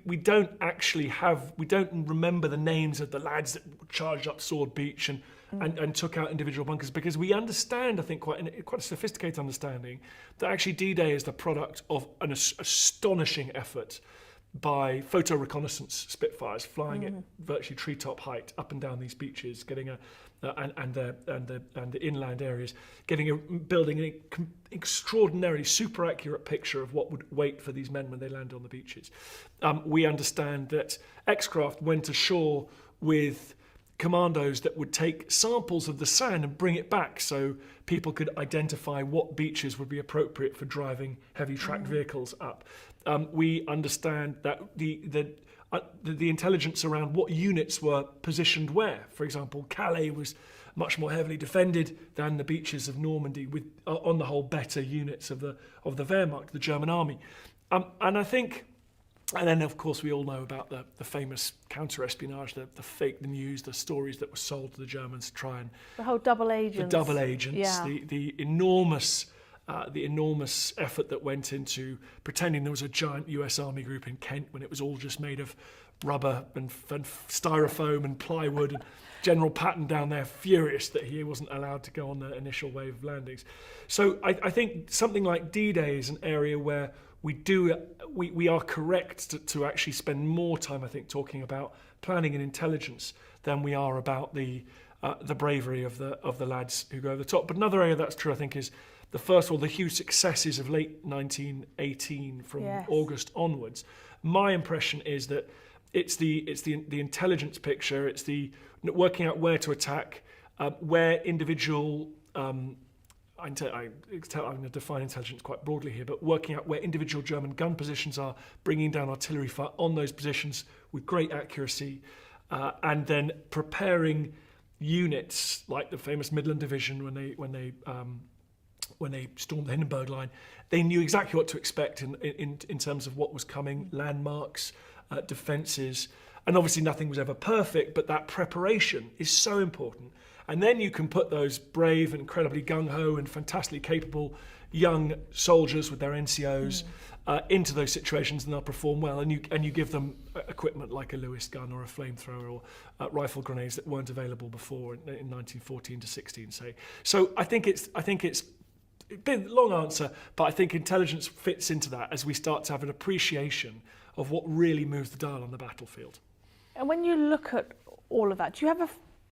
we don't actually we don't remember the names of the lads that charged up Sword Beach and took out individual bunkers, because we understand, I think, quite a sophisticated understanding that actually D-Day is the product of an astonishing effort by photo reconnaissance Spitfires flying at virtually treetop height up and down these beaches, getting and the inland areas, building an extraordinarily super accurate picture of what would wait for these men when they land on the beaches. We understand that X-Craft went ashore with commandos that would take samples of the sand and bring it back so people could identify what beaches would be appropriate for driving heavy tracked vehicles up. We understand that the intelligence around what units were positioned where. For example, Calais was much more heavily defended than the beaches of Normandy, with on the whole better units of the Wehrmacht, the German army. And I think, and then of course we all know about the famous counter-espionage, the news, the stories that were sold to the Germans to try and... The whole double agents. The double agents, yeah. the enormous effort that went into pretending there was a giant US Army group in Kent when it was all just made of rubber and styrofoam and plywood. And General Patton down there furious that he wasn't allowed to go on the initial wave of landings. So I think something like D-Day is an area where we are correct to actually spend more time, I think, talking about planning and intelligence than we are about the bravery of the lads who go over the top. But another area that's true, I think, is the huge successes of late 1918 from August onwards. My impression is that it's the intelligence picture, it's the working out where to attack, where individual. I'm going to define intelligence quite broadly here, but working out where individual German gun positions are, bringing down artillery fire on those positions with great accuracy, and then preparing units like the famous Midland Division when they stormed the Hindenburg Line. They knew exactly what to expect in terms of what was coming, landmarks, defences, and obviously nothing was ever perfect, but that preparation is so important. And then you can put those brave, incredibly gung-ho and fantastically capable young soldiers with their NCOs into those situations, and they'll perform well. And you give them equipment like a Lewis gun or a flamethrower or rifle grenades that weren't available before in 1914 to 16, say. So I think it's a bit long answer, but I think intelligence fits into that as we start to have an appreciation of what really moves the dial on the battlefield. And when you look at all of that, do you have